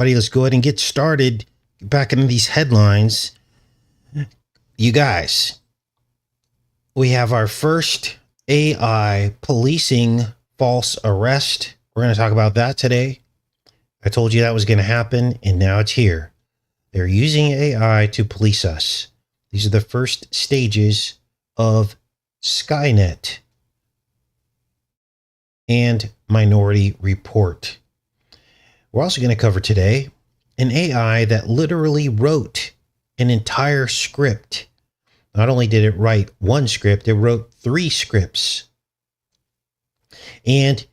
Buddy, let's go ahead and get started. Back into these headlines. You guys, we have our first AI policing false arrest. We're going to talk about that today. I told you that was going to happen, and now it's here. They're using AI to police us. These are the first stages of Skynet and Minority Report. We're also going to cover today an AI that literally wrote an entire script. Not only did it write one script, it wrote 3 scripts. And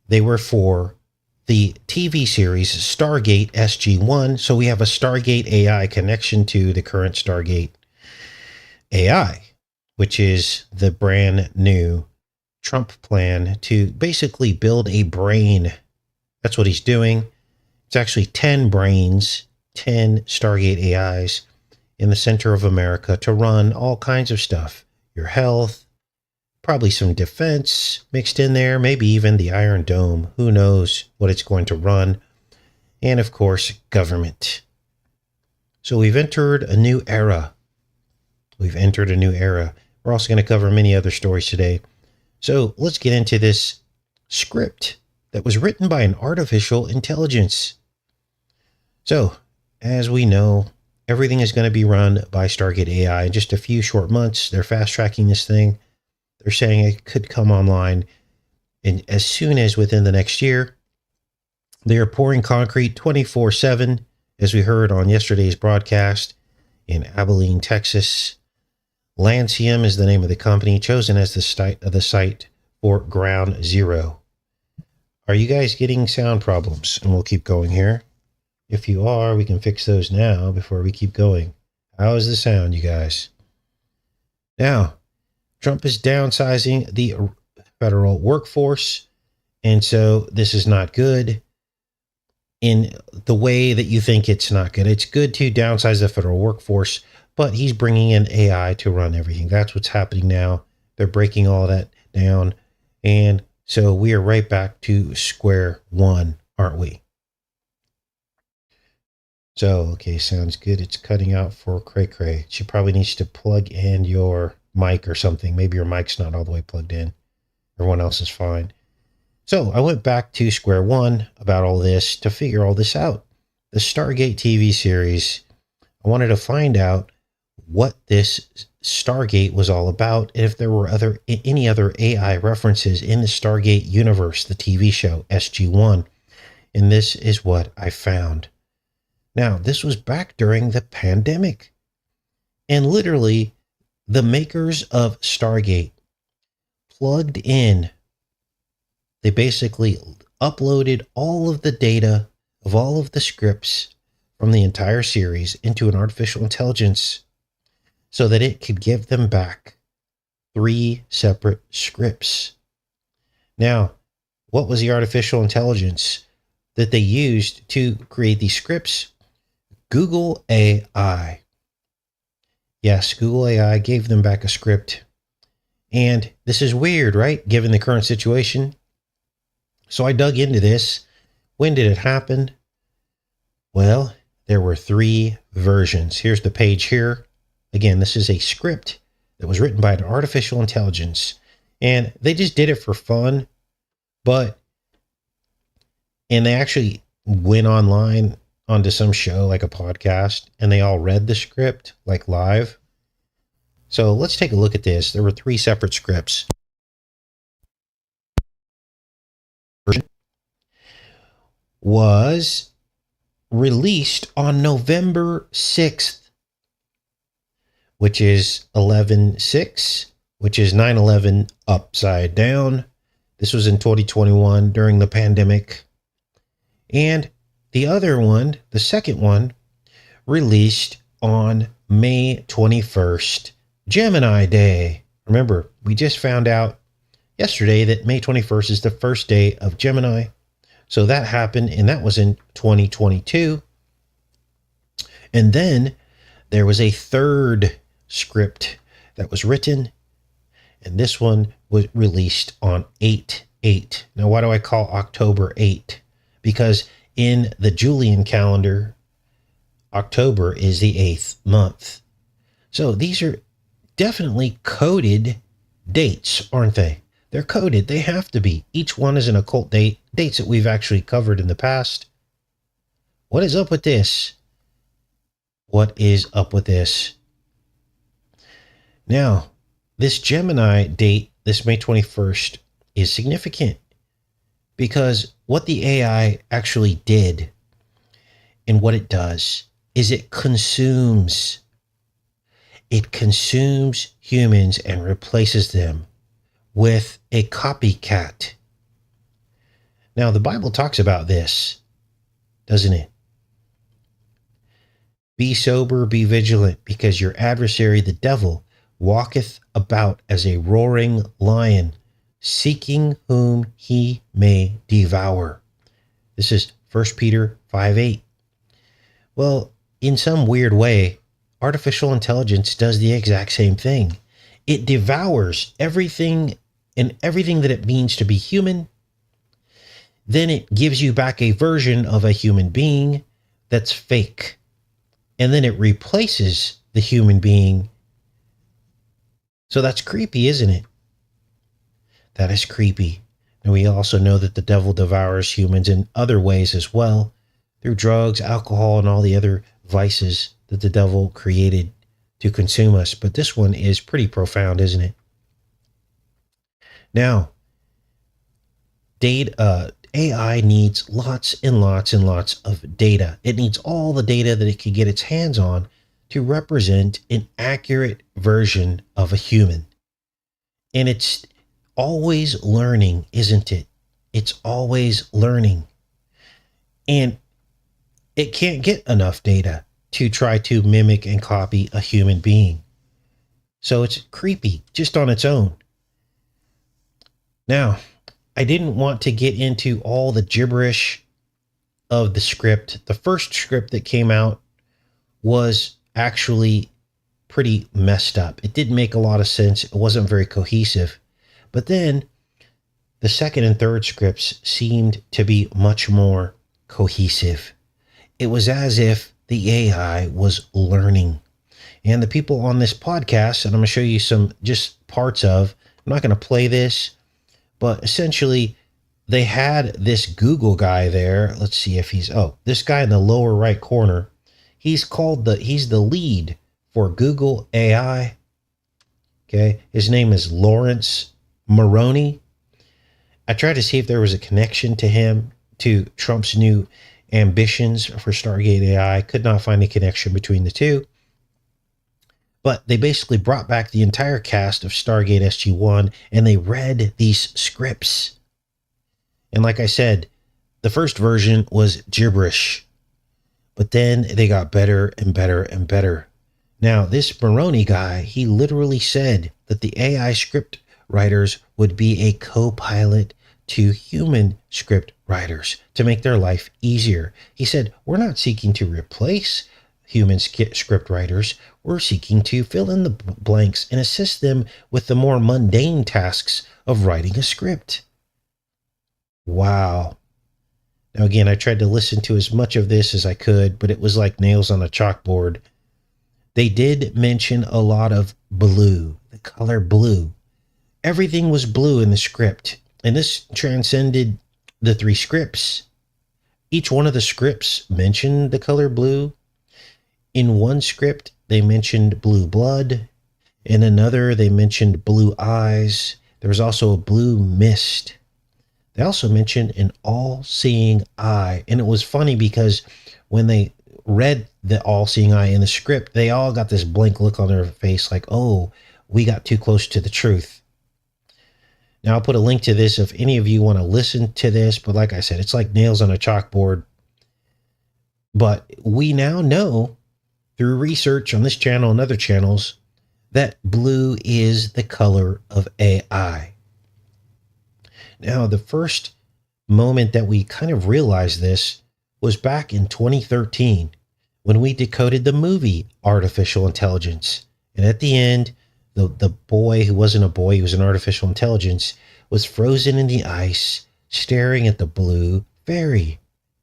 they were for the TV series Stargate SG-1. So we have a Stargate AI connection to the current Stargate AI, which is the brand new Trump plan to basically build a brain. That's what he's doing. It's actually 10 brains, 10 Stargate AIs in the center of America to run all kinds of stuff. Your health, probably some defense mixed in there, maybe even the Iron Dome. Who knows what it's going to run? And of course, government. So we've entered a new era. We're also going to cover many other stories today. So let's get into this script that was written by an artificial intelligence. So, as we know, everything is going to be run by Stargate AI in just a few short months. They're fast tracking this thing. They're saying it could come online as soon as within the next year. They are pouring concrete 24/7, as we heard on yesterday's broadcast in Abilene, Texas. Lancium is the name of the company chosen as the site for Ground Zero. Are you guys getting sound problems? And we'll keep going here. If you are, we can fix those now before we keep going. How is the sound, you guys? Now, Trump is downsizing the federal workforce, and so this is not good in the way that you think it's not good. It's good to downsize the federal workforce, but he's bringing in AI to run everything. That's what's happening now. They're breaking all that down, and so we are right back to square one, aren't we? So, okay, sounds good. It's cutting out for Cray Cray. She probably needs to plug in your mic or something. Maybe your mic's not all the way plugged in. Everyone else is fine. So I went back to square one about all this to figure all this out. The Stargate TV series, I wanted to find out what this Stargate was all about, and if there were any other AI references in the Stargate universe, the TV show SG-1. And this is what I found. Now, this was back during the pandemic. And literally, the makers of Stargate plugged in. They basically uploaded all of the data of all of the scripts from the entire series into an artificial intelligence so that it could give them back 3 separate scripts. Now, what was the artificial intelligence that they used to create these scripts? Google AI. Yes, Google AI gave them back a script. And this is weird, right? Given the current situation. So I dug into this. When did it happen? Well, there were 3 versions. Here's the page here. Again, this is a script that was written by an artificial intelligence. And they just did it for fun. And they actually went online onto some show like a podcast, and they all read the script like live. So let's take a look at this. There were 3 separate scripts. Was released on November 6th, which is 11/6, which is 9/11 upside down. This was in 2021 during the pandemic. And the other one, the second one, released on May 21st, Gemini Day. Remember, we just found out yesterday that May 21st is the first day of Gemini. So that happened, and that was in 2022. And then there was a third script that was written, and this one was released on 8/8. Now, why do I call October 8? Because in the Julian calendar, October is the 8th month. So these are definitely coded dates, aren't they? They're coded. They have to be. Each one is an occult date, dates that we've actually covered in the past. What is up with this? What is up with this? Now, this Gemini date, this May 21st, is significant because what the AI actually did and what it does is it consumes humans and replaces them with a copycat. Now, the Bible talks about this, doesn't it? Be sober, be vigilant, because your adversary, the devil, walketh about as a roaring lion, seeking whom he may devour. This is 1 Peter 5:8. Well, in some weird way, artificial intelligence does the exact same thing. It devours everything and everything that it means to be human. Then it gives you back a version of a human being that's fake. And then it replaces the human being. So that's creepy, isn't it? That is creepy. And we also know that the devil devours humans in other ways as well, through drugs, alcohol, and all the other vices that the devil created to consume us. But this one is pretty profound, isn't it? Now, AI needs lots and lots and lots of data. It needs all the data that it can get its hands on to represent an accurate version of a human. And it's always learning, isn't it? It's always learning. And it can't get enough data to try to mimic and copy a human being. So it's creepy just on its own. Now, I didn't want to get into all the gibberish of the script. The first script that came out was actually pretty messed up. It didn't make a lot of sense. It wasn't very cohesive. But then the second and third scripts seemed to be much more cohesive. It was as if the AI was learning. And the people on this podcast, and I'm going to show you some just parts of, I'm not going to play this, but essentially, they had this Google guy there. Let's see if this guy in the lower right corner. He's the lead for Google AI. Okay. His name is Lawrence Moroney. I tried to see if there was a connection to him, to Trump's new ambitions for Stargate AI. Could not find a connection between the two. But they basically brought back the entire cast of Stargate SG-1 and they read these scripts. And like I said, the first version was gibberish. But then they got better and better and better. Now, this Maroney guy, he literally said that the AI script writers would be a co-pilot to human script writers to make their life easier. He said, we're not seeking to replace human script writers. We're seeking to fill in the blanks and assist them with the more mundane tasks of writing a script. Wow. Now, again, I tried to listen to as much of this as I could, but it was like nails on a chalkboard. They did mention a lot of blue, the color blue. Everything was blue in the script, and this transcended the three scripts. Each one of the scripts mentioned the color blue. In one script, they mentioned blue blood. In another, they mentioned blue eyes. There was also a blue mist. They also mentioned an all-seeing eye. And it was funny because when they read the all-seeing eye in the script, they all got this blank look on their face like, oh, we got too close to the truth. Now, I'll put a link to this if any of you want to listen to this. But like I said, it's like nails on a chalkboard. But we now know through research on this channel and other channels that blue is the color of AI. Now, the first moment that we kind of realized this was back in 2013 when we decoded the movie Artificial Intelligence. And at the end, the boy who wasn't a boy, he was an artificial intelligence, was frozen in the ice, staring at the blue fairy.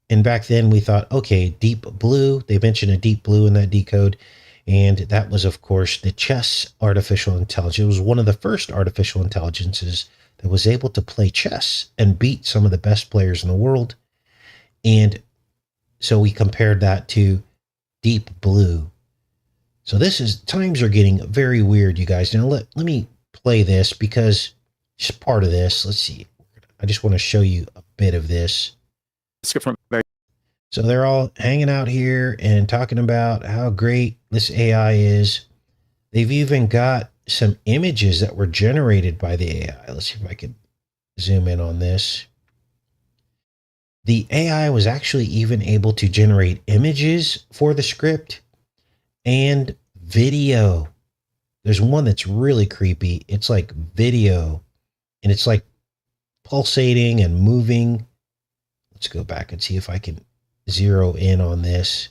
And back then we thought, okay, deep blue, they mentioned a deep blue in that decode. And that was, of course, the chess artificial intelligence. It was one of the first artificial intelligences that was able to play chess and beat some of the best players in the world. And so we compared that to deep blue. So this is, times are getting very weird, you guys. Now let me play this because just part of this. Let's see. I just want to show you a bit of this. So they're all hanging out here and talking about how great this AI is. They've even got some images that were generated by the AI. Let's see if I can zoom in on this. The AI was actually even able to generate images for the script and video. There's one that's really creepy. It's like video and it's like pulsating and moving. Let's go back and see if I can zero in on this.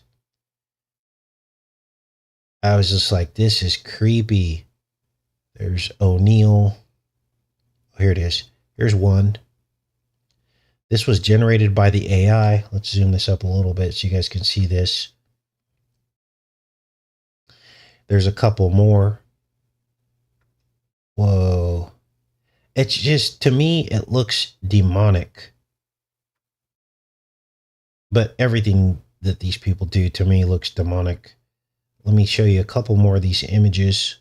I was just like, this is creepy. There's O'Neill. Oh, here it is. Here's one. This was generated by the AI. Let's zoom this up a little bit so you guys can see this. There's a couple more. Whoa. It's just, to me, it looks demonic. But everything that these people do to me looks demonic. Let me show you a couple more of these images.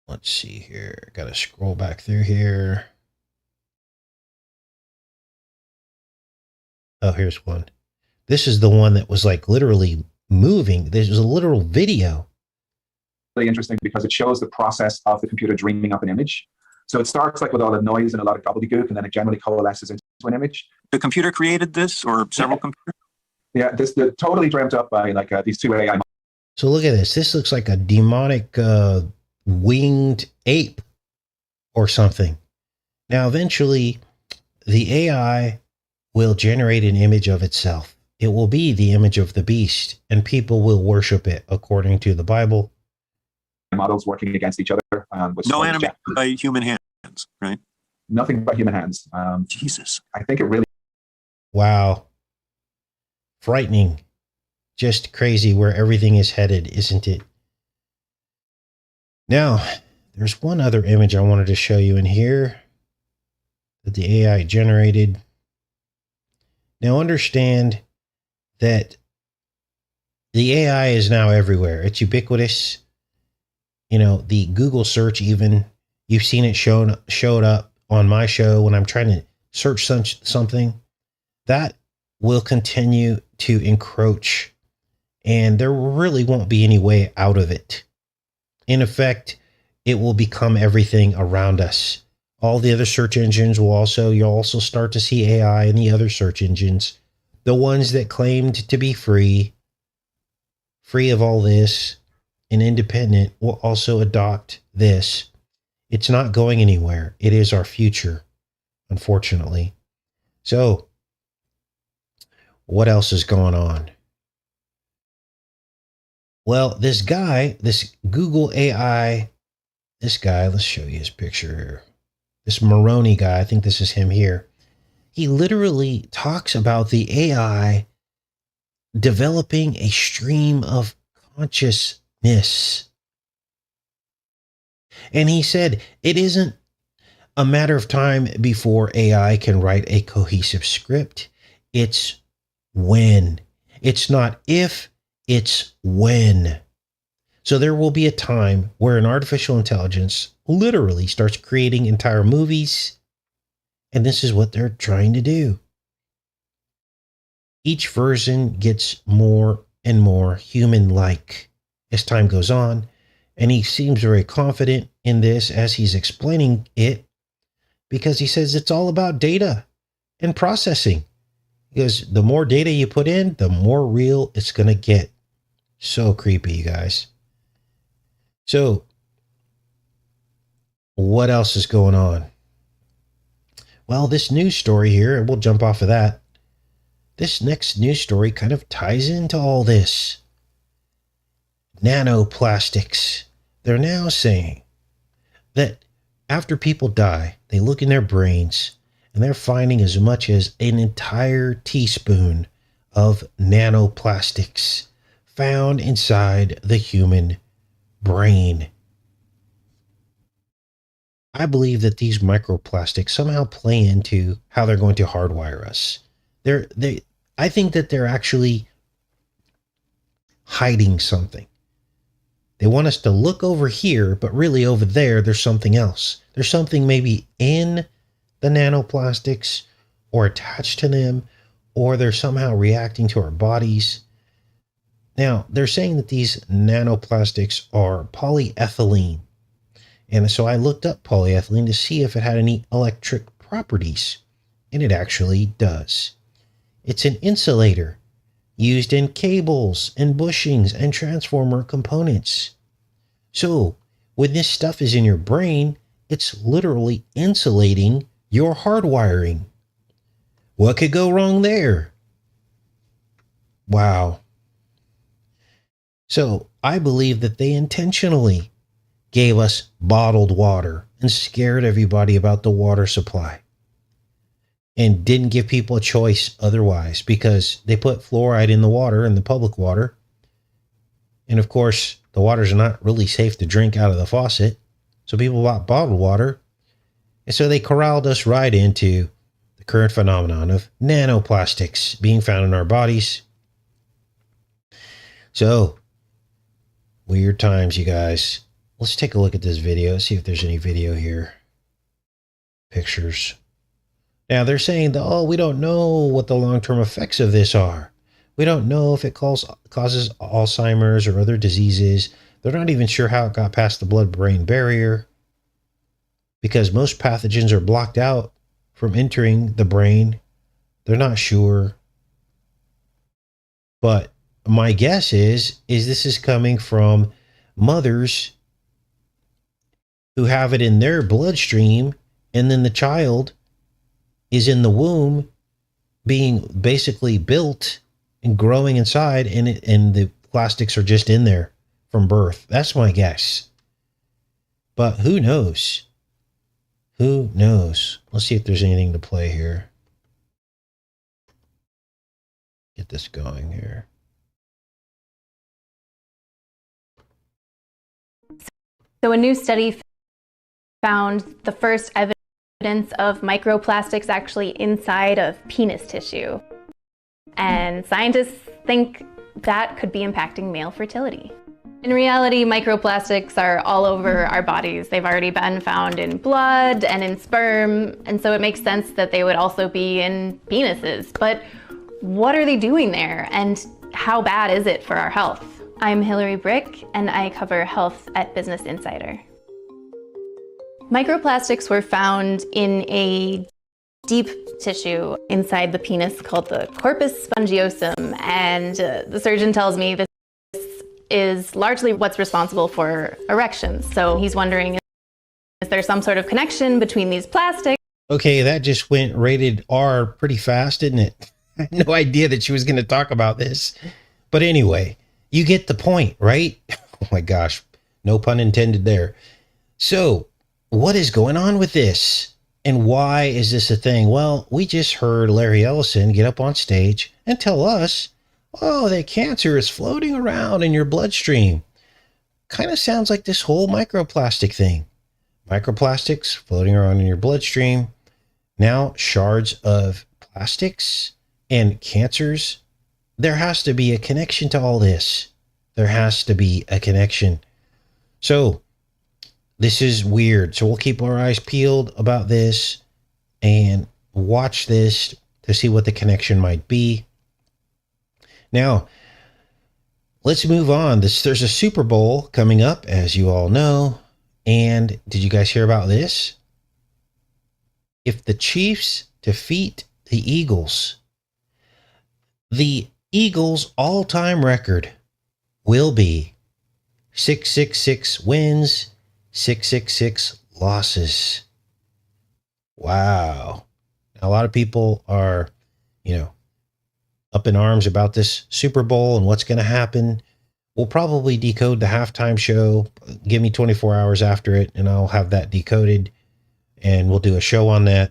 Let's see here. Got to scroll back through here. Oh, here's one. This is the one that was like literally moving. This was a literal video. Really interesting because it shows the process of the computer dreaming up an image. So it starts like with all the noise and a lot of gobbledygook, and then it generally coalesces into an image. The computer created this, or several computers? Yeah, this the totally dreamt up by like these two AI. So look at this. This looks like a demonic winged ape or something. Now, eventually, the AI will generate an image of itself. It will be the image of the beast, and people will worship it according to the Bible. Models working against each other. No animation by human hands, right? Nothing but human hands. Jesus. I think it really. Wow. Frightening. Just crazy where everything is headed, isn't it? Now, there's one other image I wanted to show you in here that the AI generated. Now, understand that the AI is now everywhere. It's ubiquitous. You know, the Google search even, you've seen it showed up on my show when I'm trying to search something. That will continue to encroach, and there really won't be any way out of it. In effect, it will become everything around us. All the other search engines you'll also start to see AI in the other search engines. The ones that claimed to be free of all this and independent will also adopt this. It's not going anywhere. It is our future, unfortunately. So, what else is going on? Well, this guy, this Google AI, this guy, let's show you his picture here. This Maroney guy, I think this is him here. He literally talks about the AI developing a stream of consciousness. And he said it isn't a matter of time before AI can write a cohesive script. It's when. It's not if, it's when. So there will be a time where an artificial intelligence literally starts creating entire movies. And this is what they're trying to do. Each version gets more and more human-like as time goes on. And he seems very confident in this as he's explaining it, because he says it's all about data and processing. Because the more data you put in, the more real it's going to get. So creepy, you guys. So, what else is going on? Well, this news story here, and we'll jump off of that. This next news story kind of ties into all this. Nanoplastics. They're now saying that after people die, they look in their brains and they're finding as much as an entire teaspoon of nanoplastics found inside the human brain. I believe that these microplastics somehow play into how they're going to hardwire us. I think that they're actually hiding something. They want us to look over here, but really over there, there's something else. There's something maybe in the nanoplastics or attached to them, or they're somehow reacting to our bodies. Now, they're saying that these nanoplastics are polyethylene. And so I looked up polyethylene to see if it had any electric properties, and it actually does. It's an insulator used in cables and bushings and transformer components. So when this stuff is in your brain, it's literally insulating your hardwiring. What could go wrong there? Wow. So I believe that they intentionally gave us bottled water and scared everybody about the water supply and didn't give people a choice otherwise, because they put fluoride in the water, in the public water. And of course, the water's not really safe to drink out of the faucet. So people bought bottled water. And so they corralled us right into the current phenomenon of nanoplastics being found in our bodies. So, weird times, you guys. Let's take a look at this video, see if there's any video here. Pictures. Now, they're saying that, oh, we don't know what the long-term effects of this are. We don't know if it causes Alzheimer's or other diseases. They're not even sure how it got past the blood-brain barrier, because most pathogens are blocked out from entering the brain. They're not sure. But my guess is this is coming from mothers who have it in their bloodstream, and then the child is in the womb being basically built and growing inside, and the plastics are just in there from birth. That's my guess. But who knows? Who knows? Let's see if there's anything to play here. Get this going here. So a new study found the first evidence of microplastics actually inside of penis tissue. And scientists think that could be impacting male fertility. In reality, microplastics are all over our bodies. They've already been found in blood and in sperm, and so it makes sense that they would also be in penises. But what are they doing there, and how bad is it for our health? I'm Hillary Brick, and I cover health at Business Insider. Microplastics were found in a deep tissue inside the penis called the corpus spongiosum, and the surgeon tells me this is largely what's responsible for erections. So he's wondering, is there some sort of connection between these plastics? Okay, that just went rated R pretty fast, didn't it? I had no idea that she was going to talk about this. But anyway, you get the point, right? Oh my gosh, no pun intended there. So, what is going on with this? And why is this a thing? Well, we just heard Larry Ellison get up on stage and tell us, oh, that cancer is floating around in your bloodstream. Kind of sounds like this whole microplastic thing. Microplastics floating around in your bloodstream. Now, shards of plastics and cancers. There has to be a connection to all this. There has to be a connection. So, this is weird. So we'll keep our eyes peeled about this and watch this to see what the connection might be. Now, let's move on. There's a Super Bowl coming up, as you all know. And did you guys hear about this? If the Chiefs defeat the Eagles, the Eagles' all-time record will be 666 wins, 666 losses. Wow. Now, a lot of people are, up in arms about this Super Bowl and what's going to happen. We'll probably decode the halftime show. Give me 24 hours after it, and I'll have that decoded, and we'll do a show on that.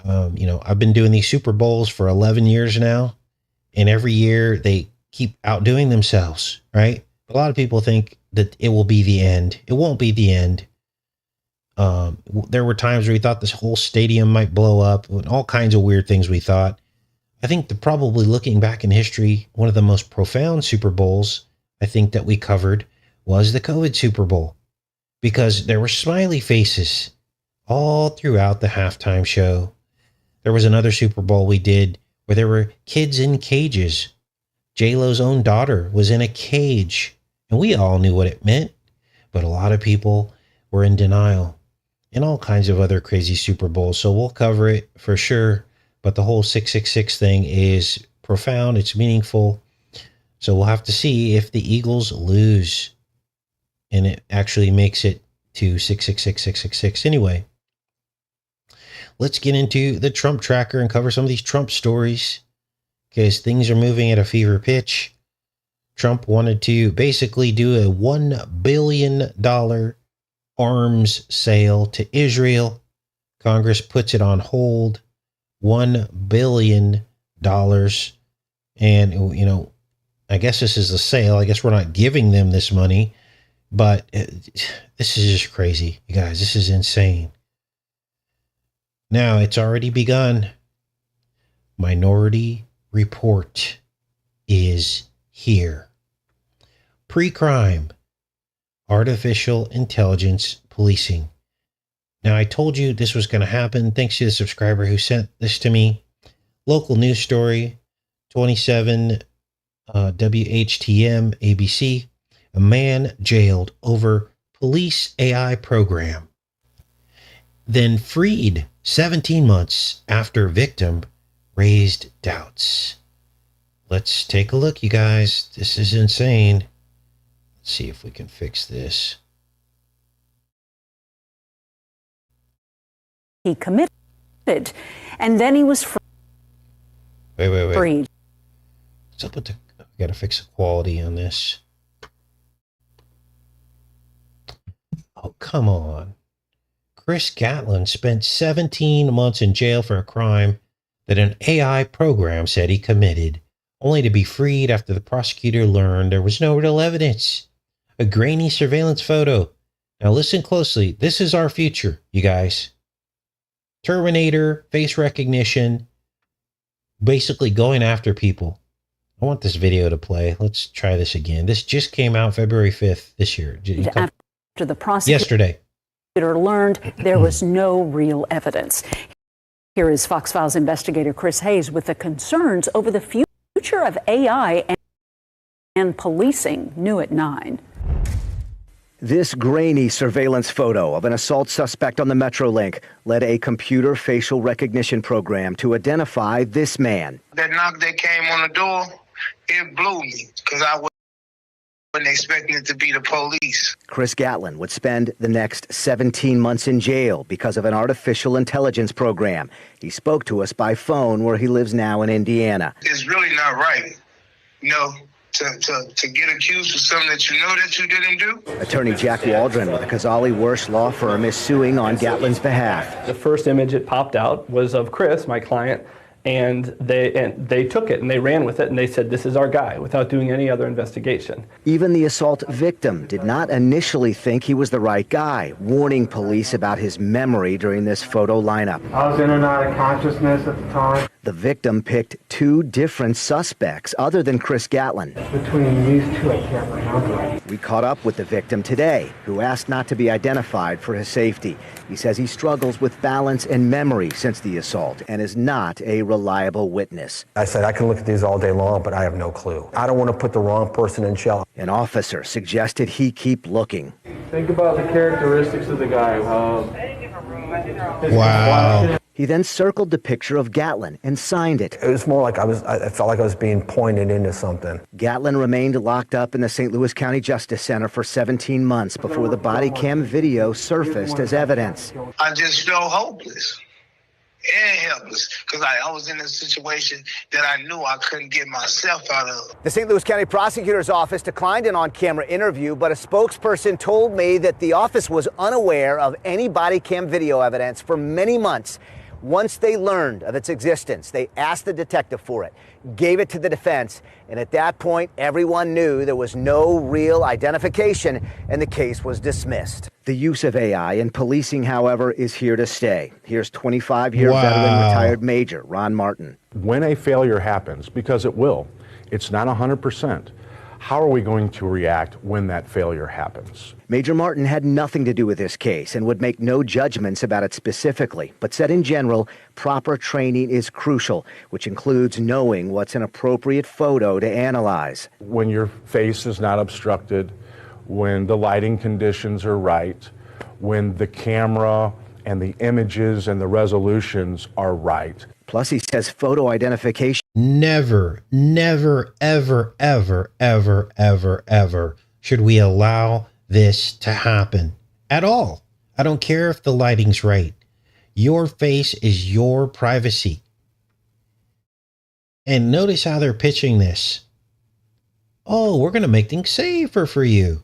I've been doing these Super Bowls for 11 years now, and every year they keep outdoing themselves, right? A lot of people think that it will be the end. It won't be the end. There were times where we thought this whole stadium might blow up, and all kinds of weird things we thought. I think that probably looking back in history, one of the most profound Super Bowls I think that we covered was the COVID Super Bowl, because there were smiley faces all throughout the halftime show. There was another Super Bowl we did where there were kids in cages. J-Lo's own daughter was in a cage, and we all knew what it meant, but a lot of people were in denial, and all kinds of other crazy Super Bowls. So we'll cover it for sure, but the whole 666 thing is profound. It's meaningful. So we'll have to see if the Eagles lose and it actually makes it to 666. Anyway, let's get into the Trump tracker and cover some of these Trump stories, because things are moving at a fever pitch. Trump wanted to basically do a $1 billion arms sale to Israel. Congress puts it on hold. $1 billion. And, I guess this is a sale. I guess we're not giving them this money, but this is just crazy. You guys, this is insane. Now it's already begun. Minority Report is here. Pre-crime, artificial intelligence policing. Now, I told you this was going to happen. Thanks to the subscriber who sent this to me. Local news story, 27 WHTM ABC. A man jailed over police AI program, then freed 17 months after victim raised doubts. Let's take a look, you guys. This is insane. Let's see if we can fix this. He committed, and then he was Wait. freed. What's up with the... I gotta fix the quality on this. Oh, come on. Chris Gatlin spent 17 months in jail for a crime that an AI program said he committed, only to be freed after the prosecutor learned there was no real evidence. A grainy surveillance photo. Now listen closely. This is our future, you guys. Terminator, face recognition, basically going after people. I want this video to play. Let's try this again. This just came out February 5th this year. After the prosecutor Yesterday. learned there was no real evidence. Here is Fox Files investigator Chris Hayes with the concerns over the future of AI and policing. New at 9. This grainy surveillance photo of an assault suspect on the Metrolink led a computer facial recognition program to identify this man. That knock that came on the door, it blew me because I wasn't expecting it to be the police. Chris Gatlin would spend the next 17 months in jail because of an artificial intelligence program. He spoke to us by phone where he lives now in Indiana. It's really not right, to get accused of something that you know that you didn't do. Attorney Jack Waldron with the Kazali Wersch law firm is suing on Gatlin's behalf. The first image that popped out was of Chris, my client, and they took it and they ran with it and they said, this is our guy, without doing any other investigation. Even the assault victim did not initially think he was the right guy, warning police about his memory during this photo lineup. I was in and out of consciousness at the time. The victim picked two different suspects other than Chris Gatlin. Between these two, I can't remember. We caught up with the victim today, who asked not to be identified for his safety. He says he struggles with balance and memory since the assault and is not a reliable witness. I said, I can look at these all day long, but I have no clue. I don't want to put the wrong person in jail. An officer suggested he keep looking. Think about the characteristics of the guy. Wow. He then circled the picture of Gatlin and signed it. It was more like I felt like I was being pointed into something. Gatlin remained locked up in the St. Louis County Justice Center for 17 months before the body cam video surfaced as evidence. I just felt hopeless and helpless because I was in a situation that I knew I couldn't get myself out of. The St. Louis County Prosecutor's Office declined an on-camera interview, but a spokesperson told me that the office was unaware of any body cam video evidence for many months. Once they learned of its existence, they asked the detective for it, gave it to the defense, and at that point, everyone knew there was no real identification, and the case was dismissed. The use of AI in policing, however, is here to stay. Here's 25-year veteran retired Major Ron Martin. When a failure happens, because it will, it's not 100%. How are we going to react when that failure happens? Major Martin had nothing to do with this case and would make no judgments about it specifically, but said in general, proper training is crucial, which includes knowing what's an appropriate photo to analyze. When your face is not obstructed, when the lighting conditions are right, when the camera and the images and the resolutions are right. Plus, he says photo identification. Never, never, ever, ever, ever, ever, ever should we allow this to happen at all. I don't care if the lighting's right. Your face is your privacy. And notice how they're pitching this. Oh, we're going to make things safer for you.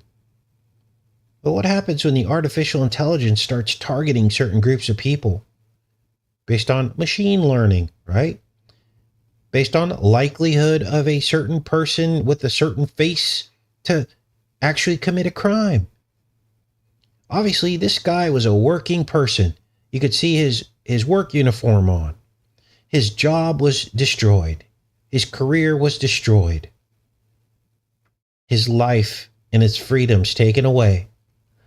But what happens when the artificial intelligence starts targeting certain groups of people based on machine learning, right? Based on likelihood of a certain person with a certain face to actually commit a crime. Obviously, this guy was a working person. You could see his work uniform on. His job was destroyed. His career was destroyed. His life and its freedoms taken away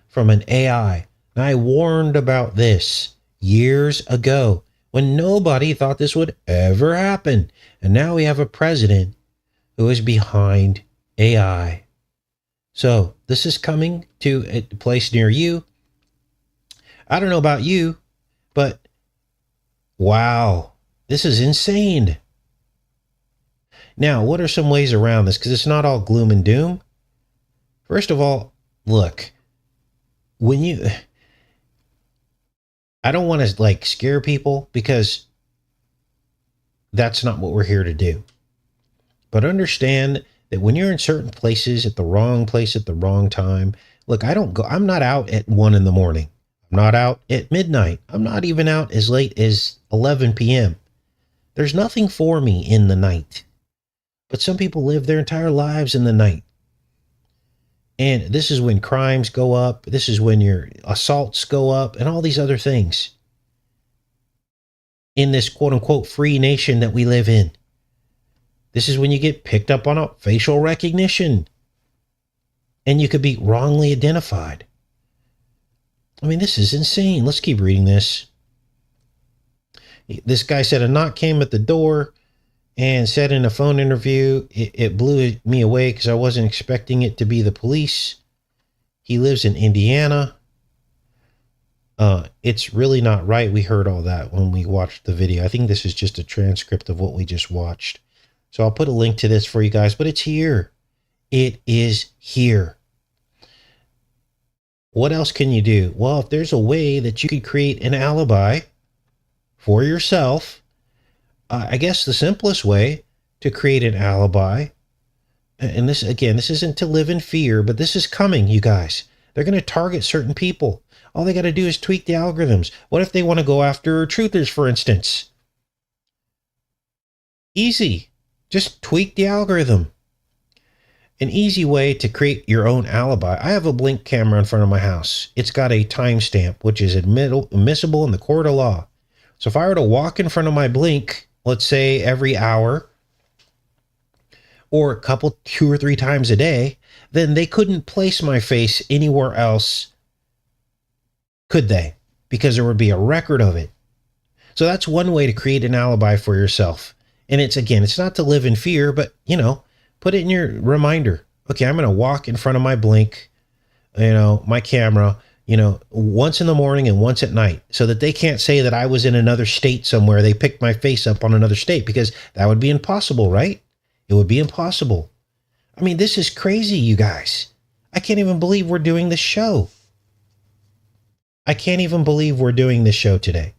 from an AI. And I warned about this years ago when nobody thought this would ever happen. And now we have a president who is behind AI. So this is coming to a place near you. I don't know about you, but wow, this is insane. Now, what are some ways around this? Because it's not all gloom and doom. First of all, look, I don't want to like scare people because that's not what we're here to do. But understand that when you're in certain places at the wrong place at the wrong time, look, I'm not out at 1 a.m. I'm not out at midnight. I'm not even out as late as 11 p.m. There's nothing for me in the night. But some people live their entire lives in the night. And this is when crimes go up. This is when your assaults go up and all these other things in this quote unquote free nation that we live in. This is when you get picked up on a facial recognition and you could be wrongly identified. I mean, this is insane. Let's keep reading this. This guy said a knock came at the door and said in a phone interview, it blew me away because I wasn't expecting it to be the police. He lives in Indiana. It's really not right. We heard all that when we watched the video. I think this is just a transcript of what we just watched. So I'll put a link to this for you guys, but it's here. It is here. What else can you do? Well, if there's a way that you could create an alibi for yourself, I guess the simplest way to create an alibi, and this, again, this isn't to live in fear, but this is coming, you guys. They're going to target certain people. All they got to do is tweak the algorithms. What if they want to go after truthers, for instance? Easy. Just tweak the algorithm. An easy way to create your own alibi. I have a Blink camera in front of my house. It's got a timestamp, which is admissible in the court of law. So if I were to walk in front of my Blink, let's say every hour, or a couple, 2 or 3 times a day, then they couldn't place my face anywhere else, could they? Because there would be a record of it. So that's one way to create an alibi for yourself. And it's, again, it's not to live in fear, but, put it in your reminder. Okay, I'm going to walk in front of my Blink, my camera, once in the morning and once at night, so that they can't say that I was in another state somewhere. They picked my face up on another state, because that would be impossible, right? It would be impossible. I mean, this is crazy, you guys. I can't even believe we're doing this show. I can't even believe we're doing this show today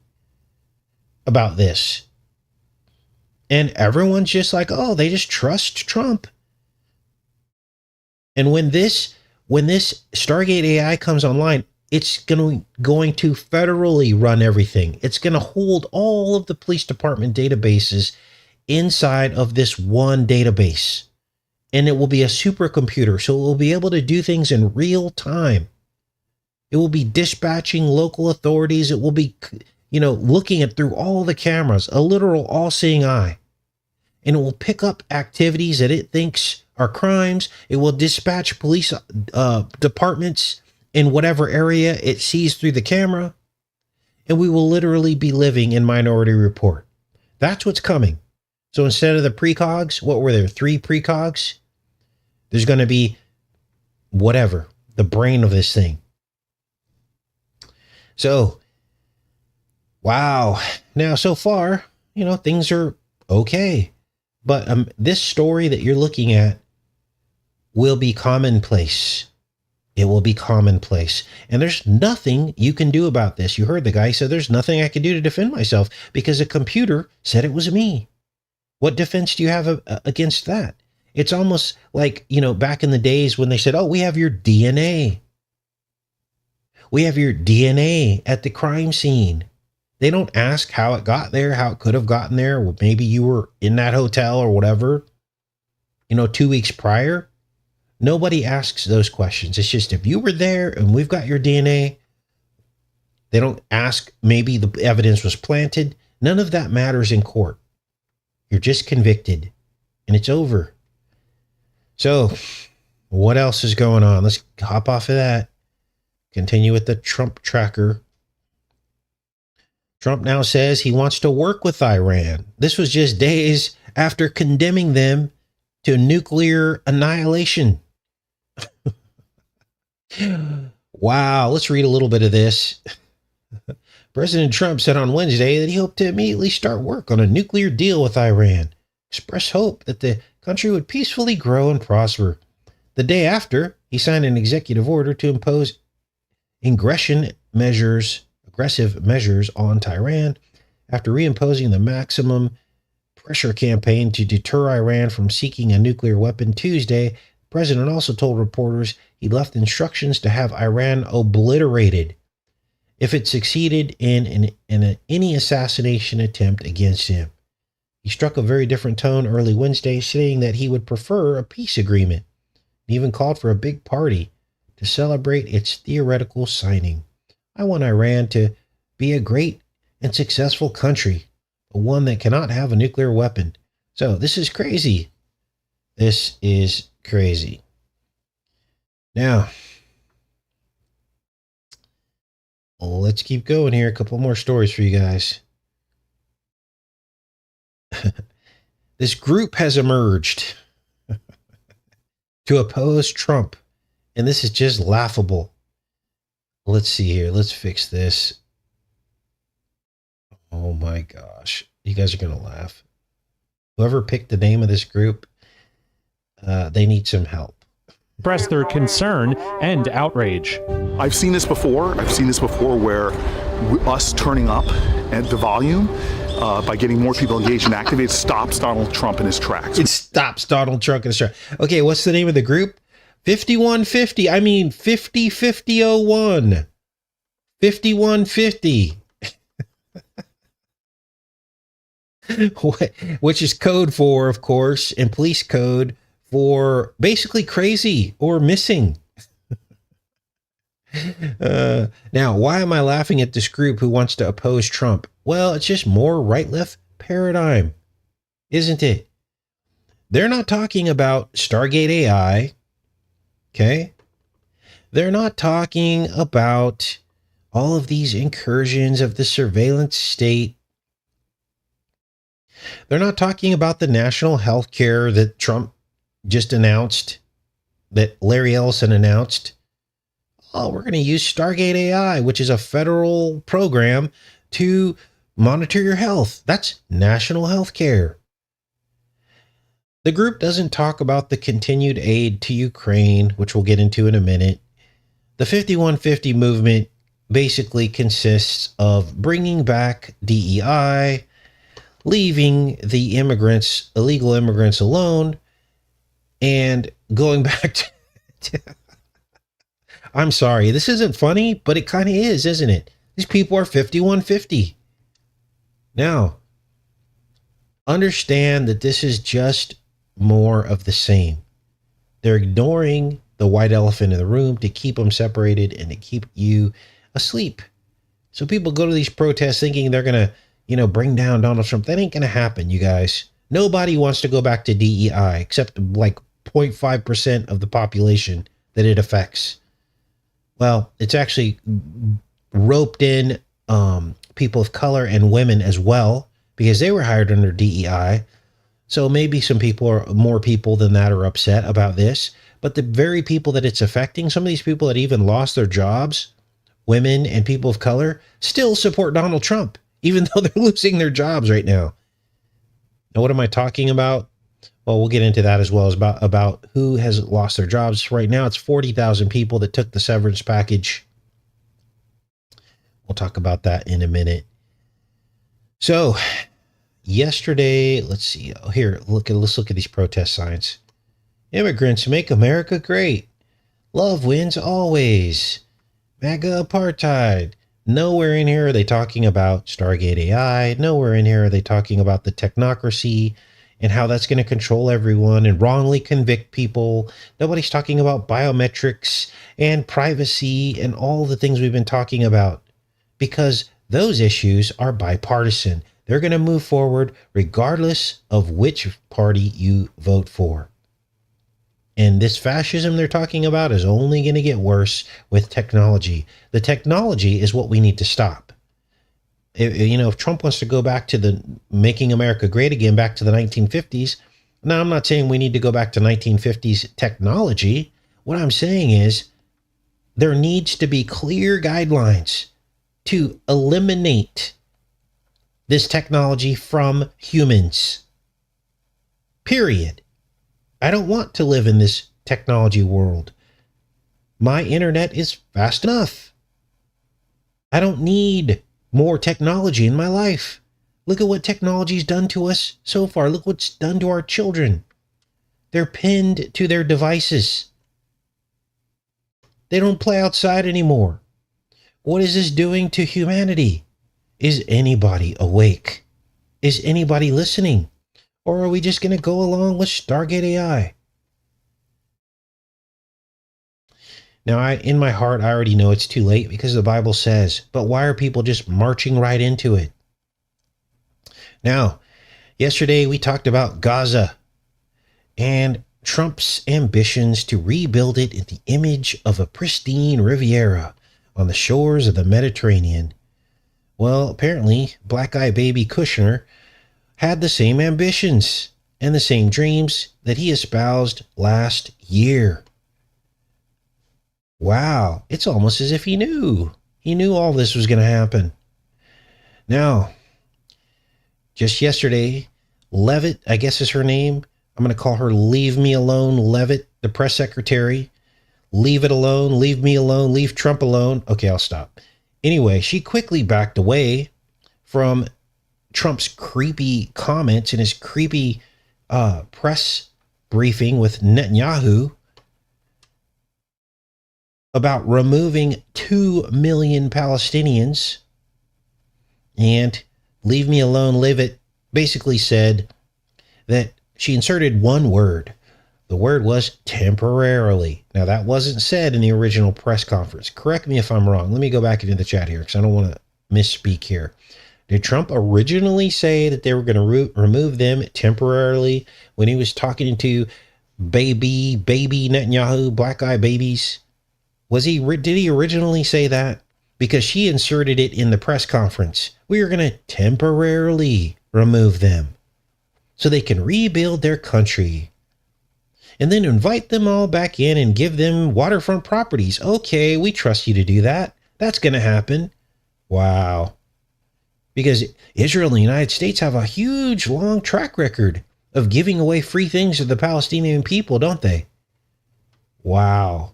about this. And everyone's just like, oh, they just trust Trump. And when this Stargate AI comes online, It's going to federally run everything. It's going to hold all of the police department databases inside of this one database. And it will be a supercomputer. So it will be able to do things in real time. It will be dispatching local authorities. It will be, looking at through all the cameras, a literal all-seeing eye. And it will pick up activities that it thinks are crimes. It will dispatch police departments in whatever area it sees through the camera. And we will literally be living in Minority Report. That's what's coming. So instead of the precogs, what were there? 3 precogs? There's going to be whatever, the brain of this thing. So, wow. Now, so far, things are okay. But this story that you're looking at will be commonplace. It will be commonplace. And there's nothing you can do about this. You heard the guy say there's nothing I can do to defend myself because a computer said it was me. What defense do you have against that? It's almost like, back in the days when they said, oh, we have your DNA. We have your DNA at the crime scene. They don't ask how it got there, how it could have gotten there. Well, maybe you were in that hotel or whatever, 2 weeks prior. Nobody asks those questions. It's just if you were there and we've got your DNA, they don't ask maybe the evidence was planted. None of that matters in court. You're just convicted and it's over. So what else is going on? Let's hop off of that. Continue with the Trump tracker. Trump now says he wants to work with Iran. This was just days after condemning them to nuclear annihilation. Wow, let's read a little bit of this. President Trump said on Wednesday that he hoped to immediately start work on a nuclear deal with Iran, expressed hope that the country would peacefully grow and prosper. The day after, he signed an executive order to impose aggressive measures on Tehran after reimposing the maximum pressure campaign to deter Iran from seeking a nuclear weapon Tuesday. The president also told reporters he left instructions to have Iran obliterated if it succeeded in any assassination attempt against him. He struck a very different tone early Wednesday, saying that he would prefer a peace agreement. He even called for a big party to celebrate its theoretical signing. I want Iran to be a great and successful country, but one that cannot have a nuclear weapon. So this is crazy. This is crazy. Now, let's keep going here. A couple more stories for you guys. This group has emerged to oppose Trump, and this is just laughable. Let's see here. Let's fix this. Oh my gosh. You guys are going to laugh. Whoever picked the name of this group, they need some help. Express their concern and outrage. I've seen this before. Where us turning up at the volume by getting more people engaged and activated stops Donald Trump in his tracks. It stops Donald Trump in his tracks. Okay, what's the name of the group? 5150. I mean 505001. 5150. Which is code for, of course, and police code for basically crazy or missing. Now, why am I laughing at this group who wants to oppose Trump? Well, it's just more right-left paradigm, isn't it? They're not talking about Stargate AI, okay? They're not talking about all of these incursions of the surveillance state. They're not talking about the national health care that Trump just announced, that Larry Ellison announced. Oh, we're going to use Stargate AI, which is a federal program to monitor your health. That's national health care. The group doesn't talk about the continued aid to Ukraine, which we'll get into in a minute. The 5150 movement basically consists of bringing back DEI, leaving the immigrants, illegal immigrants alone, and going back to I'm sorry. This isn't funny, but it kind of is, isn't it? These people are 5150. Now, understand that this is just more of the same. They're ignoring the white elephant in the room to keep them separated and to keep you asleep. So people go to these protests thinking they're going to, bring down Donald Trump. That ain't going to happen, you guys. Nobody wants to go back to DEI except like 0.5% of the population that it affects. Well, it's actually roped in people of color and women as well because they were hired under DEI. So maybe more people than that are upset about this. But the very people that it's affecting, some of these people that even lost their jobs, women and people of color, still support Donald Trump, even though they're losing their jobs right now. Now, what am I talking about? Well, we'll get into that as well as about who has lost their jobs. Right now, it's 40,000 people that took the severance package. We'll talk about that in a minute. So, yesterday, let's see. Oh, here, let's look at these protest signs. Immigrants make America great. Love wins always. MAGA apartheid. Nowhere in here are they talking about Stargate AI. Nowhere in here are they talking about the technocracy and how that's going to control everyone and wrongly convict people. Nobody's talking about biometrics and privacy and all the things we've been talking about because those issues are bipartisan. They're going to move forward regardless of which party you vote for. And this fascism they're talking about is only going to get worse with technology. The technology is what we need to stop. If Trump wants to go back to the making America great again, back to the 1950s. Now, I'm not saying we need to go back to 1950s technology. What I'm saying is there needs to be clear guidelines to eliminate this technology from humans. Period. I don't want to live in this technology world. My internet is fast enough. I don't need more technology in my life. Look at what technology's done to us so far. Look what's done to our children. They're pinned to their devices. They don't play outside anymore. What is this doing to humanity? Is anybody awake? Is anybody listening? Or are we just going to go along with Stargate AI? Now, in my heart, I already know it's too late because the Bible says, but why are people just marching right into it? Now, yesterday we talked about Gaza and Trump's ambitions to rebuild it in the image of a pristine Riviera on the shores of the Mediterranean. Well, apparently, Black Eye Baby Kushner had the same ambitions and the same dreams that he espoused last year. Wow, it's almost as if he knew. He knew all this was going to happen. Now, just yesterday, Levitt, I guess is her name. I'm going to call her Leave Me Alone Levitt, the press secretary. Leave it alone, leave me alone, leave Trump alone. Okay, I'll stop. Anyway, she quickly backed away from Trump's creepy comments in his creepy press briefing with Netanyahu about removing 2 million Palestinians. And Leave Me Alone, Live It basically said that she inserted one word. The word was temporarily. Now, that wasn't said in the original press conference. Correct me if I'm wrong. Let me go back into the chat here because I don't want to misspeak here. Did Trump originally say that they were going to remove them temporarily when he was talking to baby Netanyahu, black eye babies? Did he originally say that? Because she inserted it in the press conference. We are going to temporarily remove them so they can rebuild their country and then invite them all back in and give them waterfront properties. Okay, we trust you to do that. That's going to happen. Wow. Because Israel and the United States have a huge, long track record of giving away free things to the Palestinian people, don't they? Wow.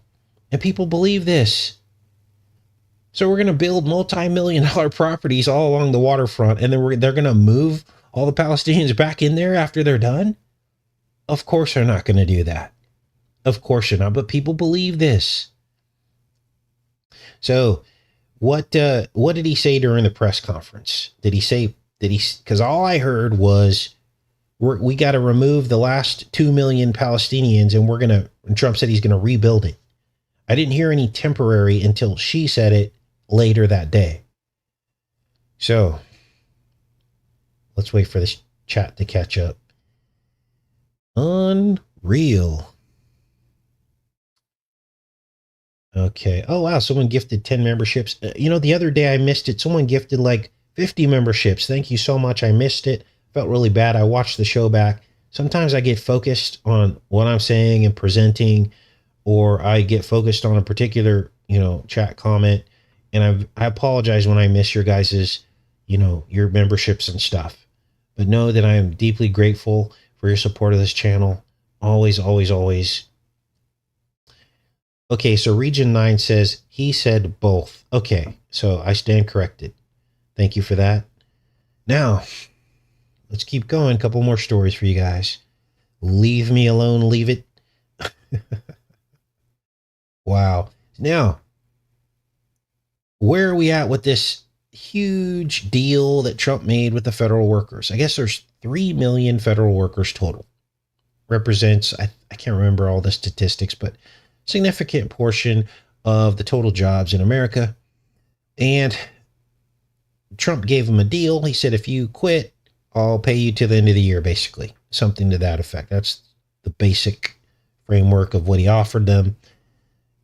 And people believe this. So we're going to build multi-million-dollar properties all along the waterfront, and then they're going to move all the Palestinians back in there after they're done? Of course they're not going to do that. Of course they're not, but people believe this. So what did he say during the press conference? Because all I heard was we got to remove the last 2 million Palestinians and Trump said he's going to rebuild it. I didn't hear any temporary until she said it later that day. So let's wait for this chat to catch up. Unreal. Okay. Oh, wow. Someone gifted 10 memberships. The other day I missed it. Someone gifted like 50 memberships. Thank you so much. I missed it. Felt really bad. I watched the show back. Sometimes I get focused on what I'm saying and presenting, or I get focused on a particular, chat comment. And I apologize when I miss your guys's, your memberships and stuff. But know that I am deeply grateful for your support of this channel. Always, always, always. Okay, so Region 9 says he said both. Okay, so I stand corrected. Thank you for that. Now, let's keep going. A couple more stories for you guys. Leave me alone, leave it. Wow. Now, where are we at with this huge deal that Trump made with the federal workers? I guess there's 3 million federal workers total. Represents, I can't remember all the statistics, but significant portion of the total jobs in America. And Trump gave him a deal. He said, if you quit, I'll pay you to the end of the year, basically. Something to that effect. That's the basic framework of what he offered them.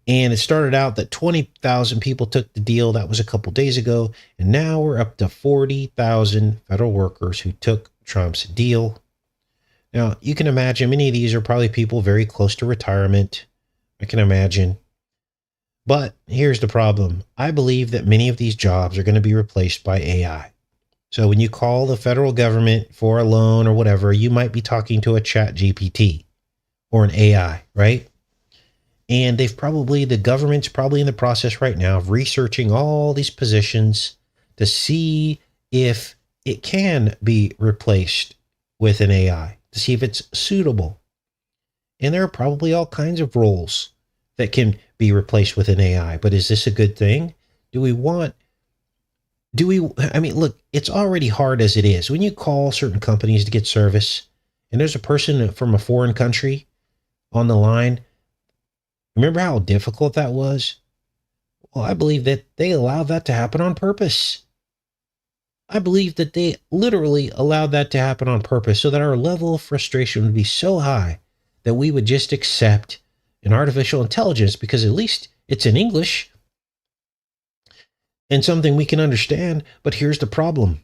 And it started out that 20,000 people took the deal. That was a couple days ago. And now we're up to 40,000 federal workers who took Trump's deal. Now, you can imagine many of these are probably people very close to retirement. I can imagine. But here's the problem. I believe that many of these jobs are going to be replaced by AI. So when you call the federal government for a loan or whatever, you might be talking to a chat GPT or an AI, right? And the government's probably in the process right now of researching all these positions to see if it can be replaced with an AI, to see if it's suitable. And there are probably all kinds of roles that can be replaced with an AI. But is this a good thing? Look, it's already hard as it is. When you call certain companies to get service and there's a person from a foreign country on the line, remember how difficult that was? Well, I believe that they allowed that to happen on purpose. I believe that they literally allowed that to happen on purpose so that our level of frustration would be so high that we would just accept an artificial intelligence because at least it's in English and something we can understand. But here's the problem.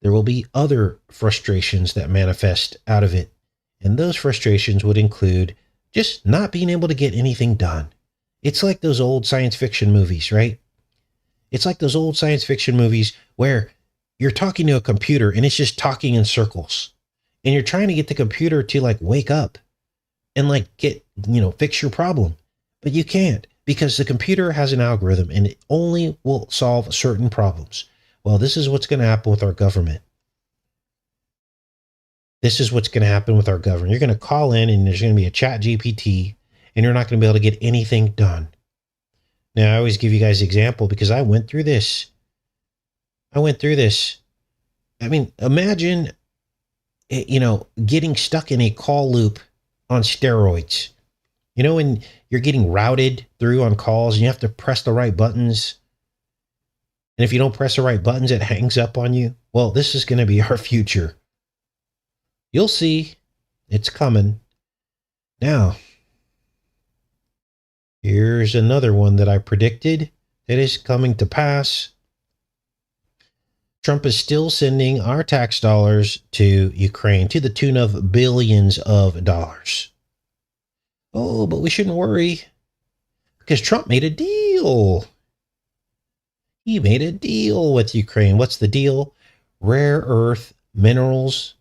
There will be other frustrations that manifest out of it. And those frustrations would include just not being able to get anything done. It's like those old science fiction movies, right? It's like those old science fiction movies where you're talking to a computer and it's just talking in circles. And you're trying to get the computer to like wake up and like get, fix your problem. But you can't because the computer has an algorithm and it only will solve certain problems. Well, this is what's going to happen with our government. This is what's going to happen with our government. You're going to call in and there's going to be a chat GPT and you're not going to be able to get anything done. Now, I always give you guys the example because I went through this. I mean, imagine, getting stuck in a call loop on steroids. When you're getting routed through on calls and you have to press the right buttons. And if you don't press the right buttons, it hangs up on you. Well, this is going to be our future. You'll see. It's coming. Now, here's another one that I predicted that is coming to pass. Trump is still sending our tax dollars to Ukraine to the tune of billions of dollars. Oh, but we shouldn't worry because Trump made a deal. He made a deal with Ukraine. What's the deal? Rare earth minerals,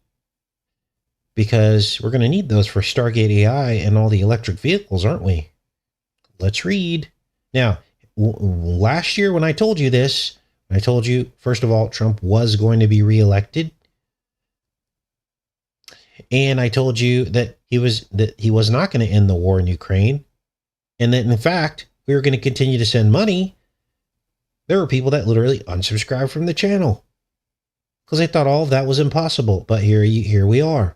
because we're going to need those for Stargate AI and all the electric vehicles, aren't we? Let's read. Now, last year when I told you this, I told you, first of all, Trump was going to be reelected. And I told you that he was not going to end the war in Ukraine. And that, in fact, we were going to continue to send money There were people that literally unsubscribed from the channel because they thought all of that was impossible. But here we are.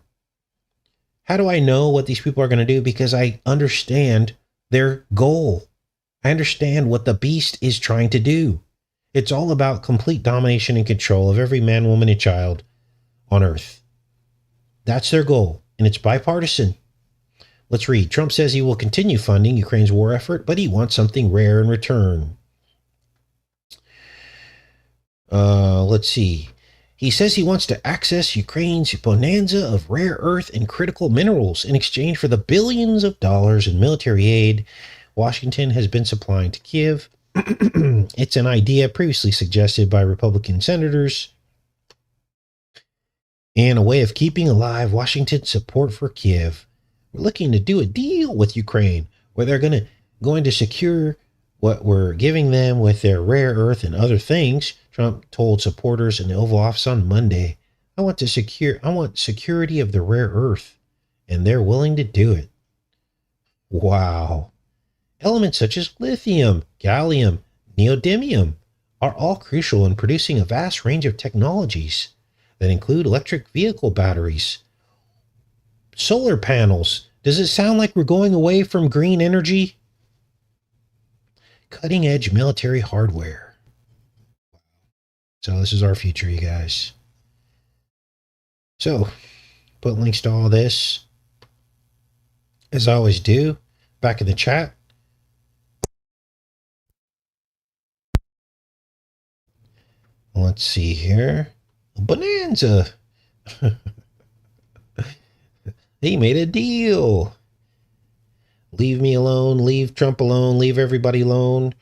How do I know what these people are going to do? Because I understand their goal. I understand what the beast is trying to do. It's all about complete domination and control of every man, woman, and child on Earth. That's their goal, and it's bipartisan. Let's read. Trump says he will continue funding Ukraine's war effort, but he wants something rare in return. Let's see. He says he wants to access Ukraine's bonanza of rare earth and critical minerals in exchange for the billions of dollars in military aid Washington has been supplying to Kiev. It's an idea previously suggested by Republican senators and a way of keeping alive Washington's support for Kiev. We're looking to do a deal with Ukraine where they're going to secure what we're giving them with their rare earth and other things, Trump told supporters in the Oval Office on Monday. I want security of the rare earth, and they're willing to do it. Wow. Elements such as lithium, gallium, neodymium are all crucial in producing a vast range of technologies that include electric vehicle batteries, solar panels. Does it sound like we're going away from green energy? Cutting edge military hardware. So this is our future, you guys. So put links to all this, as I always do, back in the chat. Let's see here. Bonanza. He made a deal. Leave me alone. Leave Trump alone. Leave everybody alone.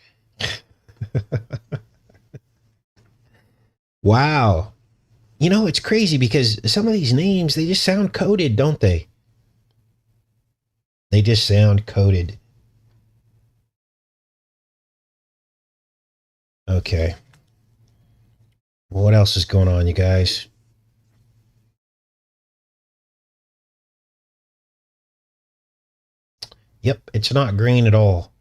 Wow. You know, it's crazy because some of these names, they just sound coded, don't they? They just sound coded. Okay. What else is going on, you guys? Yep, it's not green at all.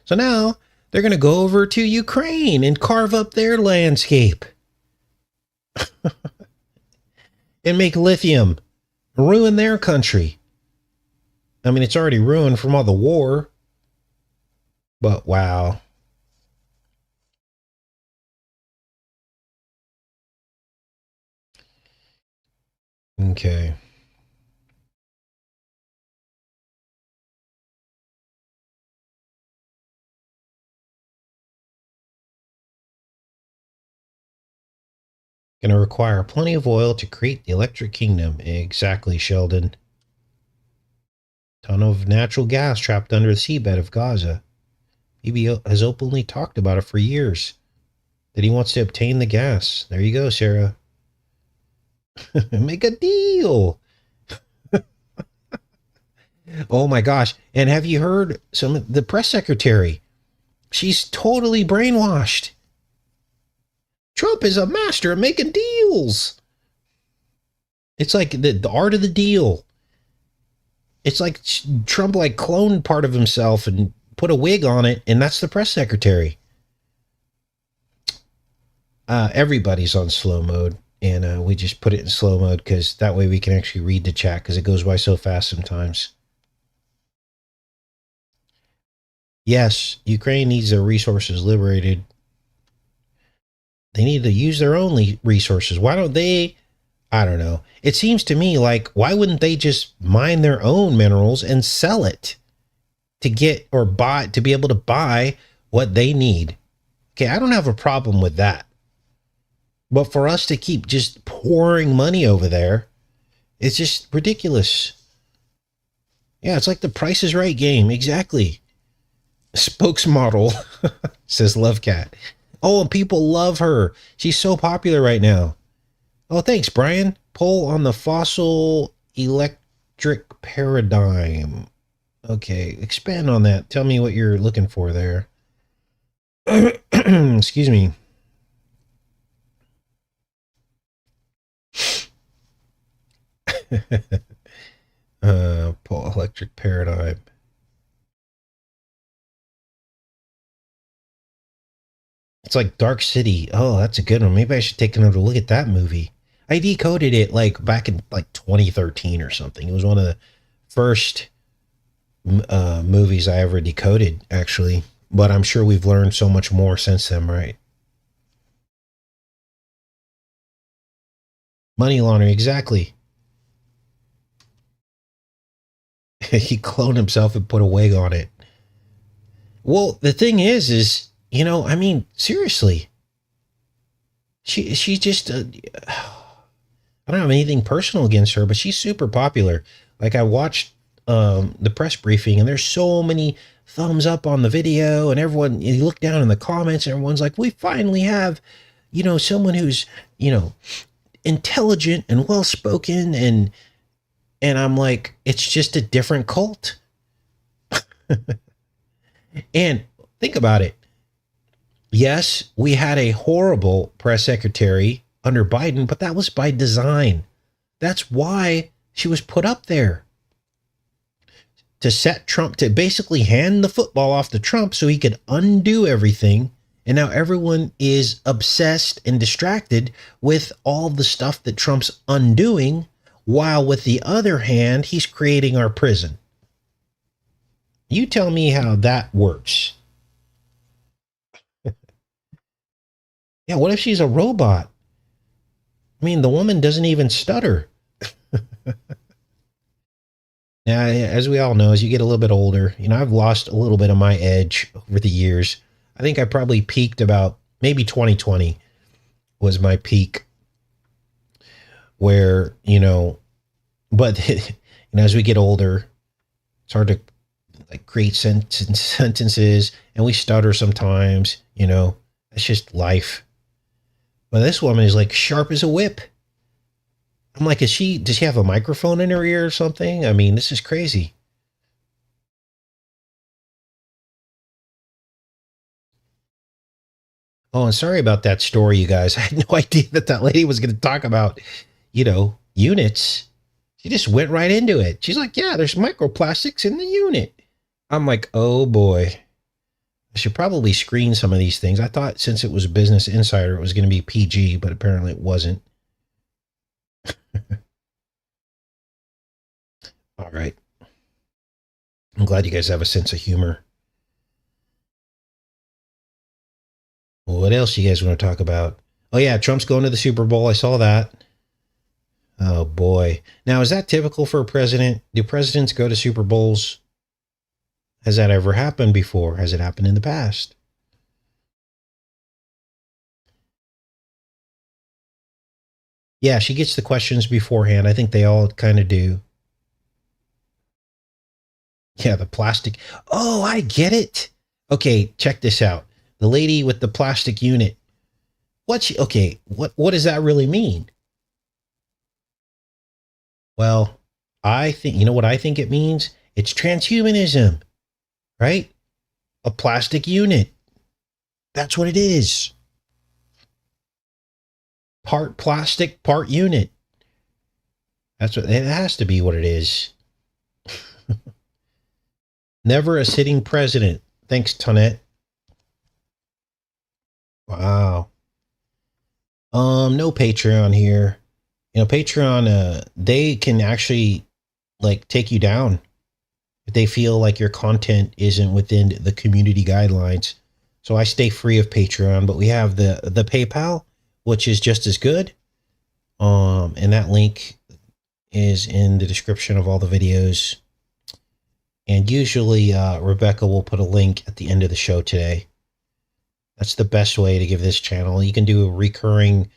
So now they're going to go over to Ukraine and carve up their landscape and make lithium, ruin their country. I mean, it's already ruined from all the war, but wow. Okay. Going to require plenty of oil to create the electric kingdom. Exactly, Sheldon. Ton of natural gas trapped under the seabed of Gaza. BB has openly talked about it for years, that he wants to obtain the gas. There you go, Sarah. Make a deal. Oh my gosh. And have you heard the press secretary? She's totally brainwashed. Trump is a master of making deals. It's like the art of the deal. It's like Trump cloned part of himself and put a wig on it, and that's the press secretary. Everybody's on slow mode, and we just put it in slow mode because that way we can actually read the chat because it goes by so fast sometimes. Yes, Ukraine needs their resources liberated. They need to use their own resources. Why don't they? I don't know. It seems to me like, why wouldn't they just mine their own minerals and sell it to get or buy, to be able to buy what they need? Okay, I don't have a problem with that. But for us to keep just pouring money over there, it's just ridiculous. Yeah, it's like the Price is Right game. Exactly. Spokesmodel, says Lovecat. Oh, and people love her. She's so popular right now. Oh, thanks, Brian. Poll on the fossil electric paradigm. Okay, expand on that. Tell me what you're looking for there. Excuse me. Poll electric paradigm. It's like Dark City. Oh, that's a good one. Maybe I should take another look at that movie. I decoded it like back in like 2013 or something. It was one of the first movies I ever decoded, actually. But I'm sure we've learned so much more since then, right? Money laundering, exactly. He cloned himself and put a wig on it. Well, the thing is, you know, I mean, seriously, she's just, I don't have anything personal against her, but she's super popular. Like I watched the press briefing, and there's so many thumbs up on the video, and everyone, you look down in the comments, and everyone's like, we finally have, you know, someone who's, you know, intelligent and well spoken, and I'm like, it's just a different cult. And think about it. Yes, we had a horrible press secretary under Biden, but that was by design. That's why she was put up there. To set Trump, to basically hand the football off to Trump so he could undo everything. And now everyone is obsessed and distracted with all the stuff that Trump's undoing, while with the other hand, he's creating our prison. You tell me how that works. Yeah, what if she's a robot? I mean, the woman doesn't even stutter. Now, as we all know, as you get a little bit older, you know, I've lost a little bit of my edge over the years. I think I probably peaked about maybe 2020 was my peak where, you know, but you know, as we get older, it's hard to like create sentences, and we stutter sometimes, you know, it's just life. But this woman is like sharp as a whip. I'm like, does she have a microphone in her ear or something? I mean, this is crazy. Oh, and sorry about that story, you guys. I had no idea that lady was going to talk about, you know, units. She just went right into it. She's like, yeah, there's microplastics in the unit. I'm like, oh boy. I should probably screen some of these things. I thought since it was Business Insider, it was going to be PG, but apparently it wasn't. All right. I'm glad you guys have a sense of humor. What else you guys want to talk about? Oh yeah, Trump's going to the Super Bowl. I saw that. Oh boy. Now, is that typical for a president? Do presidents go to Super Bowls? Has that ever happened before? Has it happened in the past? Yeah, she gets the questions beforehand. I think they all kind of do. Yeah, the plastic. Oh, I get it. Okay, check this out. The lady with the plastic unit. Okay, what does that really mean? Well, I think, you know what I think it means? It's transhumanism, right? A plastic unit. That's what it is. Part plastic, part unit. That's what it has to be what it is. Never a sitting president. Thanks, Tonette. Wow. No Patreon here. You know, Patreon, they can actually like take you down if they feel like your content isn't within the community guidelines. So I stay free of Patreon, but we have the PayPal, which is just as good. And that link is in the description of all the videos. And usually Rebecca will put a link at the end of the show today. That's the best way to give this channel. You can do a recurring,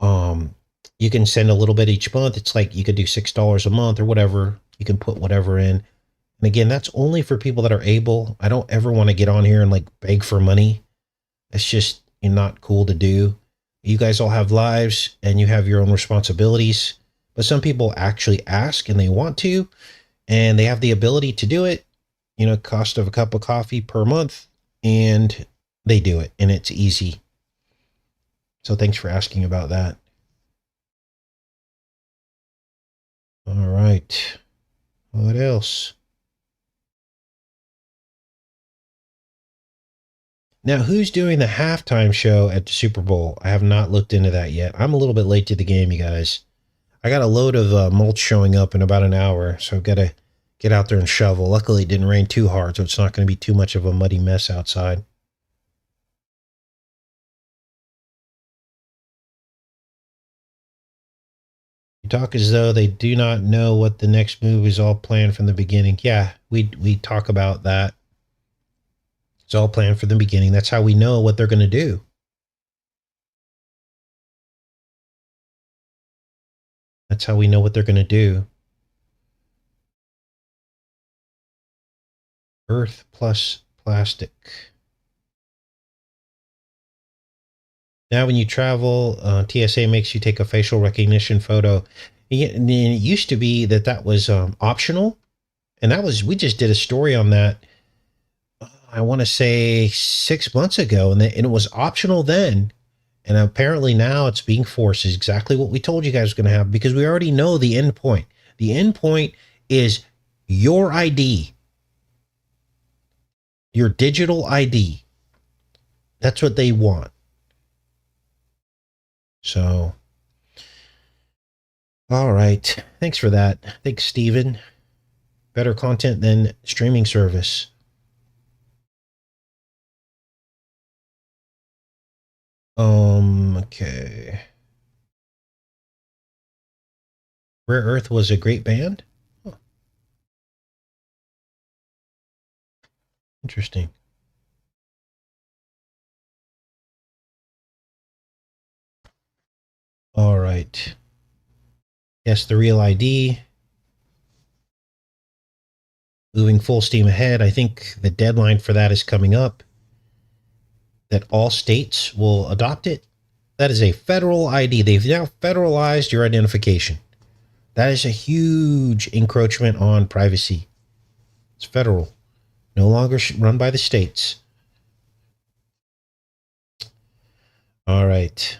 you can send a little bit each month. It's like you could do $6 a month or whatever. You can put whatever in. And again, that's only for people that are able. I don't ever want to get on here and like beg for money. It's just not cool to do. You guys all have lives and you have your own responsibilities. But some people actually ask and they want to, and they have the ability to do it. You know, cost of a cup of coffee per month, and they do it, and it's easy. So thanks for asking about that. All right. What else? Now, who's doing the halftime show at the Super Bowl? I have not looked into that yet. I'm a little bit late to the game, you guys. I got a load of mulch showing up in about an hour, so I've got to get out there and shovel. Luckily, it didn't rain too hard, so it's not going to be too much of a muddy mess outside. You talk as though they do not know what the next move is all planned from the beginning. Yeah, we talk about that. It's all planned from the beginning. That's how we know what they're going to do. That's how we know what they're going to do. Earth plus plastic. Now when you travel, TSA makes you take a facial recognition photo. And it used to be that was optional. And we just did a story on that, I want to say 6 months ago. And it was optional then. And apparently now it's being forced. Is exactly what we told you guys was going to happen, because we already know the end point. The end point is your ID. Your digital ID. That's what they want. So, all right. Thanks for that. Thanks, Steven. Better content than streaming service. Okay. Rare Earth was a great band? Huh. Interesting. All right. Yes, the real ID. Moving full steam ahead. I think the deadline for that is coming up. That all states will adopt it. That is a federal ID. They've now federalized your identification. That is a huge encroachment on privacy. It's federal. No longer run by the states. All right.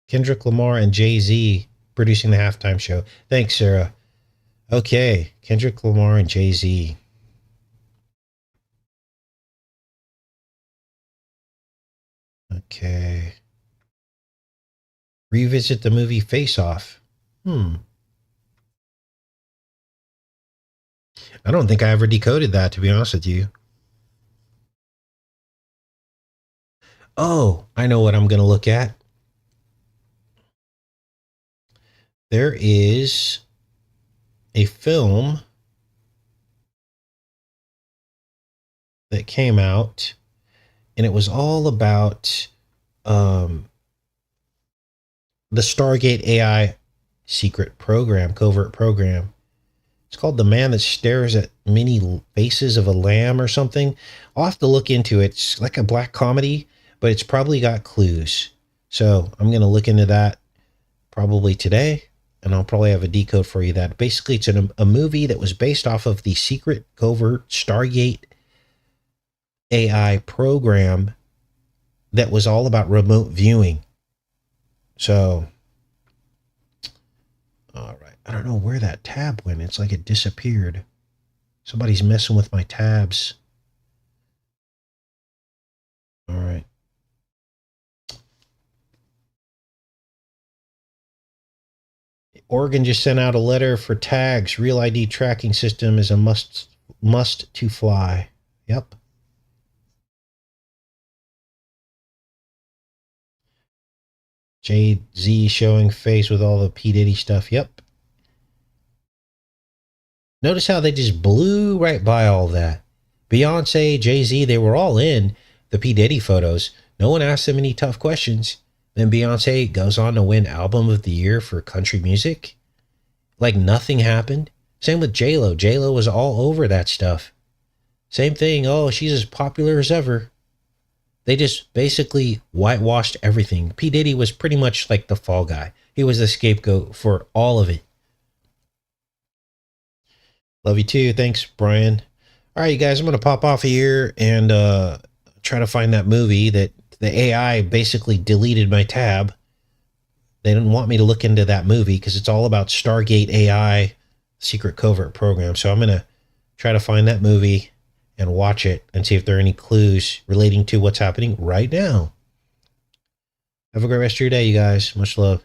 Kendrick Lamar and Jay-Z producing the halftime show. Thanks, Sarah. Okay, Kendrick Lamar and Jay-Z. Okay. Revisit the movie Face Off. I don't think I ever decoded that, to be honest with you. Oh, I know what I'm going to look at. There is a film that came out, and it was all about the Stargate AI secret program, covert program. It's called The Man That Stares at Many Faces of a Lamb or something. I'll have to look into it. It's like a black comedy, but it's probably got clues. So I'm going to look into that probably today, and I'll probably have a decode for you that. Basically, it's a movie that was based off of the secret covert Stargate AI program that was all about remote viewing. So, all right. I don't know where that tab went. It's like it disappeared. Somebody's messing with my tabs. All right. Oregon just sent out a letter for tags. Real ID tracking system is a must to fly. Yep. Jay-Z showing face with all the P. Diddy stuff. Yep. Notice how they just blew right by all that. Beyonce, Jay-Z, they were all in the P. Diddy photos. No one asked them any tough questions. Then Beyonce goes on to win Album of the Year for country music. Like nothing happened. Same with J-Lo. J-Lo was all over that stuff. Same thing. Oh, she's as popular as ever. They just basically whitewashed everything. P. Diddy was pretty much like the fall guy. He was the scapegoat for all of it. Love you too. Thanks, Brian. All right, you guys, I'm going to pop off here and try to find that movie that the AI basically deleted my tab. They didn't want me to look into that movie because it's all about Stargate AI secret covert program. So I'm going to try to find that movie and watch it and see if there are any clues relating to what's happening right now. Have a great rest of your day, you guys. Much love.